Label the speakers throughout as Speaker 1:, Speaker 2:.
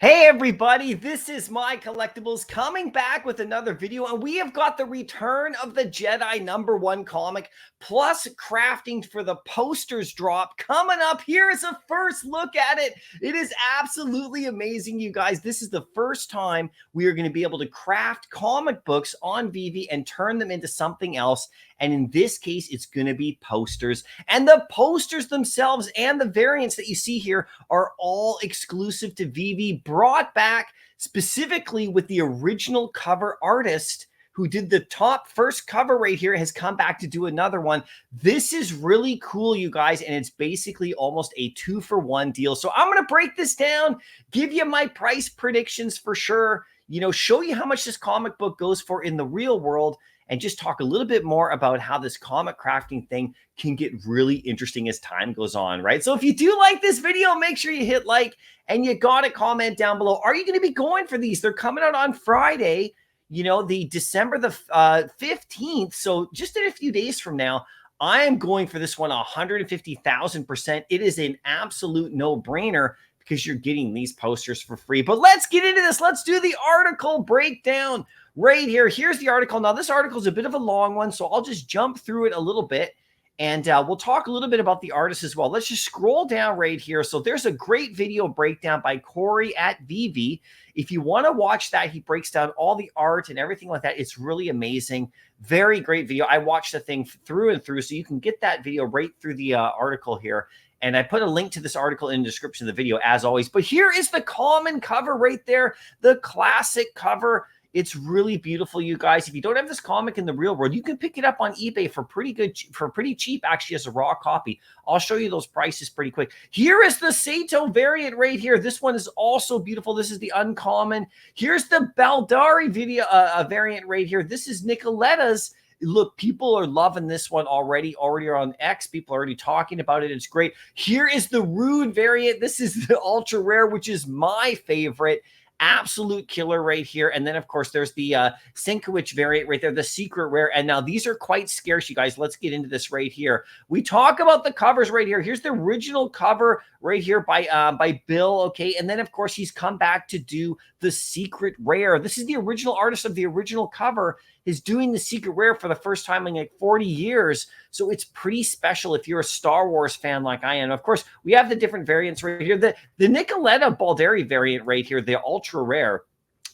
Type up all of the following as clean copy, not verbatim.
Speaker 1: Hey everybody, this is MyCollectables coming back with another video, and we have got the return of the Jedi #1 comic, plus crafting for the posters drop coming up. Here is a first look at it. It is absolutely amazing, you guys. This is the first time we are going to be able to craft comic books on Veve and turn them into something else. And in this case, it's going to be posters. And the posters themselves and the variants that you see here are all exclusive to Veve, brought back specifically with the original cover artist who did the first cover right here, has come back to do another one. This is really cool, you guys, and it's basically almost a 2-for-1 deal. So I'm going to break this down, give you my price predictions for sure, show you how much this comic book goes for in the real world, and just talk a little bit more about how this comic crafting thing can get really interesting as time goes on, right? So if you do like this video, make sure you hit like, and you got to comment down below. Are you going to be going for these? They're coming out on Friday, the December the 15th. So just in a few days from now, I am going for this one 150,000%. It is an absolute no-brainer because you're getting these posters for free. But let's get into this. Let's do the article breakdown right here. Here's the article. Now, this article is a bit of a long one, so I'll just jump through it a little bit, and we'll talk a little bit about the artist as well. Let's just scroll down right here. So there's a great video breakdown by Corey at Veve. If you want to watch that, he breaks down all the art and everything like that. It's really amazing. Very great video. I watched the thing through and through, so you can get that video right through the article here. And I put a link to this article in the description of the video, as always. But here is the common cover right there, the classic cover. It's really beautiful, you guys. If you don't have this comic in the real world, you can pick it up on eBay for pretty cheap, actually, as a raw copy. I'll show you those prices pretty quick. Here is the Sato variant right here. This one is also beautiful. This is the uncommon. Here's the Baldari video variant right here. This is Nicoletta's. Look, people are loving this one already on X. People are already talking about it. It's great. Here is the Rude variant. This is the ultra rare, which is my favorite. Absolute killer right here. And then, of course, there's the Sienkiewicz variant right there, the secret rare. And now these are quite scarce, you guys. Let's get into this right here. We talk about the covers right here. Here's the original cover right here by Bill, okay? And then, of course, he's come back to do the secret rare. This is the original artist of the original cover is doing the secret rare for the first time in like 40 years. So it's pretty special if you're a Star Wars fan like I am. Of course, we have the different variants right here. The Nicoletta Baldari variant right here, the ultra rare.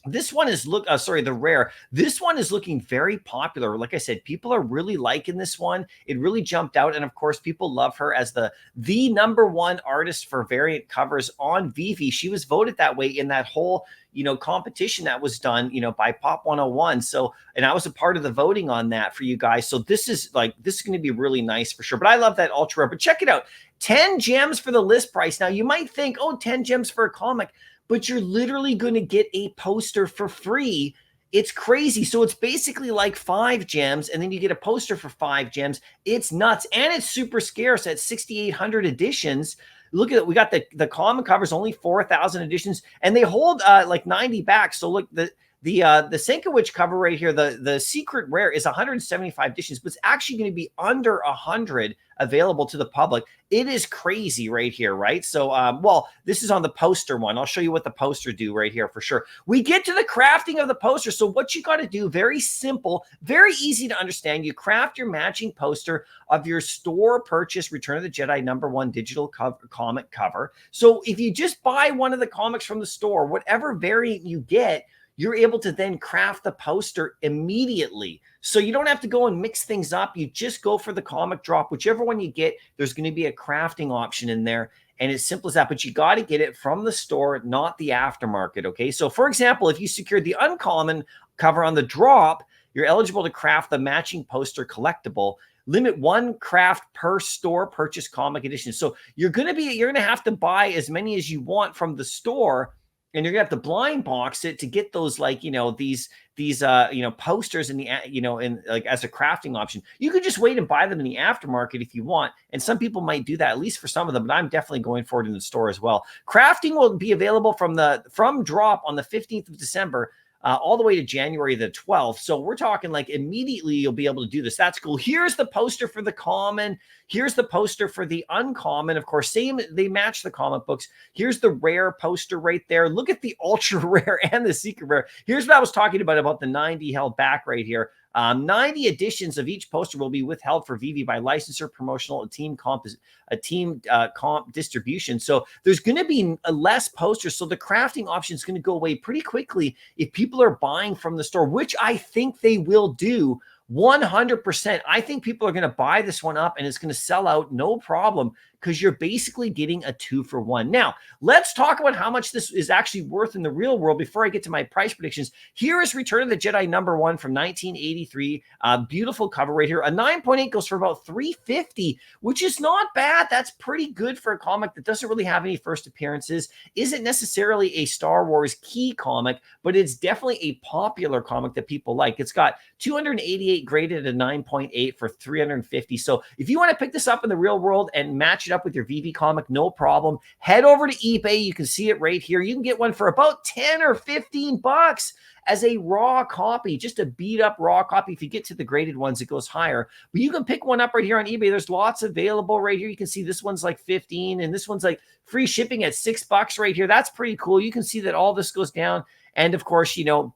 Speaker 1: This one is the rare. This one is looking very popular. Like I said, people are really liking this one. It really jumped out. And of course, people love her as the #1 artist for variant covers on Veve. She was voted that way in that whole, competition that was done, by Pop 101. So, and I was a part of the voting on that for you guys. So this is going to be really nice for sure. But I love that ultra rare. But check it out. 10 gems for the list price. Now you might think, oh, 10 gems for a comic, but you're literally going to get a poster for free. It's crazy. So it's basically like 5 gems, and then you get a poster for 5 gems. It's nuts, and it's super scarce at 6,800 editions. Look at it. We got the common covers, only 4,000 editions, and they hold like 90 back. So look, the Sienkiewicz cover right here, the secret rare is 175 editions, but it's actually going to be under 100 available to the public. It is crazy right here, right? So, well, this is on the poster one. I'll show you what the poster do right here for sure. We get to the crafting of the poster. So what you got to do, very simple, very easy to understand. You craft your matching poster of your store purchase Return of the Jedi #1 digital comic cover. So if you just buy one of the comics from the store, whatever variant you get, you're able to then craft the poster immediately. So you don't have to go and mix things up. You just go for the comic drop. Whichever one you get, there's going to be a crafting option in there. And it's simple as that. But you got to get it from the store, not the aftermarket, okay? So, for example, if you secured the uncommon cover on the drop, you're eligible to craft the matching poster collectible. Limit 1 craft per store purchase comic edition. So you're going to have to buy as many as you want from the store, and you're gonna have to blind box it to get those, like, these posters in the, in like as a crafting option. You could just wait and buy them in the aftermarket if you want. And some people might do that, at least for some of them, but I'm definitely going for it in the store as well. Crafting will be available from drop on the 15th of December. all the way to January the 12th. So we're talking like immediately you'll be able to do this. That's cool. Here's the poster for the common. Here's the poster for the uncommon. Of course, same, they match the comic books. Here's the rare poster right there. Look at the ultra rare and the secret rare. Here's what I was talking about the 90 held back right here. 90 editions of each poster will be withheld for Veve by licensor, promotional, comp distribution. So there's going to be less posters. So the crafting option is going to go away pretty quickly if people are buying from the store, which I think they will do 100%. I think people are going to buy this one up and it's going to sell out no problem because you're basically getting a 2-for-1. Now, let's talk about how much this is actually worth in the real world before I get to my price predictions. Here is Return of the Jedi #1 from 1983. Beautiful cover right here. A 9.8 goes for about $350, which is not bad. That's pretty good for a comic that doesn't really have any first appearances. Isn't necessarily a Star Wars key comic, but it's definitely a popular comic that people like. It's got 288 graded at a 9.8 for $350. So if you want to pick this up in the real world and match it up with your Veve comic, no problem. Head over to eBay. You can see it right here. You can get one for about 10 or 15 bucks as a raw copy, just a beat up raw copy. If you get to the graded ones, it goes higher. But you can pick one up right here on eBay. There's lots available right here. You can see this one's like 15 and this one's like free shipping at $6 right here. That's pretty cool. You can see that all this goes down. And of course, you know,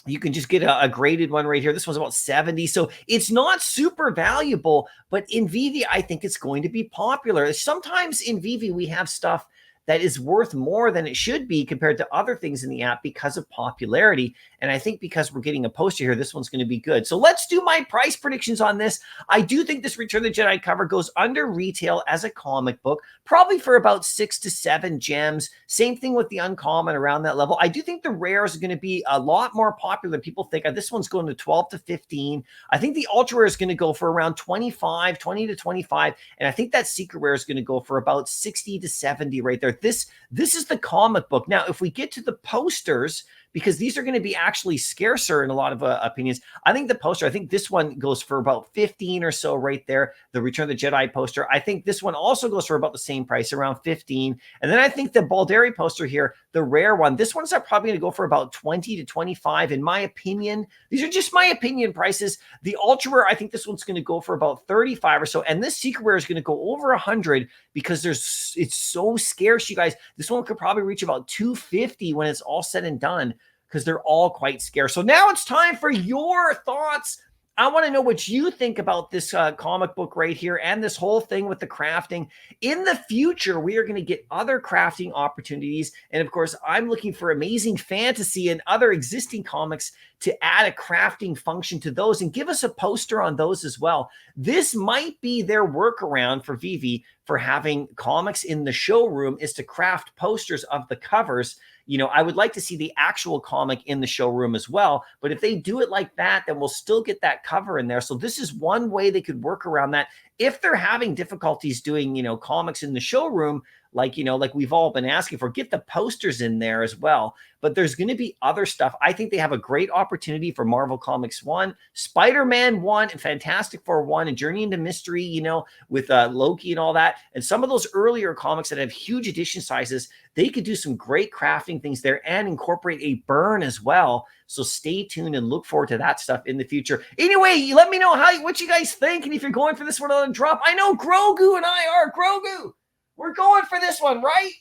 Speaker 1: you can just get a graded one right here. This one's about 70. So it's not super valuable, but in Veve, I think it's going to be popular. Sometimes in Veve, we have stuff that is worth more than it should be compared to other things in the app because of popularity. And I think because we're getting a poster here, this one's going to be good. So let's do my price predictions on this. I do think this Return of the Jedi cover goes under retail as a comic book, probably for about 6 to 7 gems. Same thing with the uncommon around that level. I do think the rares are going to be a lot more popular than people think. This one's going to 12 to 15. I think the ultra rare is going to go for around 20 to 25. And I think that secret rare is going to go for about 60 to 70 right there. This is the comic book. Now, if we get to the posters, because these are going to be actually scarcer in a lot of opinions, I think the poster, I think this one goes for about 15 or so right there. The Return of the Jedi poster. I think this one also goes for about the same price, around 15. And then I think the Baldari poster here, the rare one, this one's probably going to go for about 20 to 25 in my opinion. These are just my opinion prices. The ultra rare, I think this one's going to go for about 35 or so. And this secret rare is going to go over 100 because it's so scarce, you guys. This one could probably reach about 250 when it's all said and done, because they're all quite scarce. So now it's time for your thoughts. I want to know what you think about this comic book right here and this whole thing with the crafting. In the future, we are going to get other crafting opportunities. And of course, I'm looking for Amazing Fantasy and other existing comics to add a crafting function to those and give us a poster on those as well. This might be their workaround for Veve for having comics in the showroom, is to craft posters of the covers. You know, I would like to see the actual comic in the showroom as well. But if they do it like that, then we'll still get that cover in there. So this is one way they could work around that. If they're having difficulties doing, you know, comics in the showroom, like, you know, like we've all been asking for, get the posters in there as well. But there's going to be other stuff. I think they have a great opportunity for Marvel Comics 1, Spider-Man 1, and Fantastic Four 1, and Journey into Mystery, you know, with Loki and all that. And some of those earlier comics that have huge edition sizes, they could do some great crafting things there and incorporate a burn as well. So stay tuned and look forward to that stuff in the future. Anyway, let me know what you guys think, and if you're going for this one on a drop. I know Grogu and I are. Grogu, we're going for this one, right?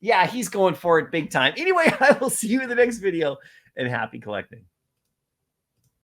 Speaker 1: Yeah, he's going for it big time. Anyway, I will see you in the next video, and happy collecting.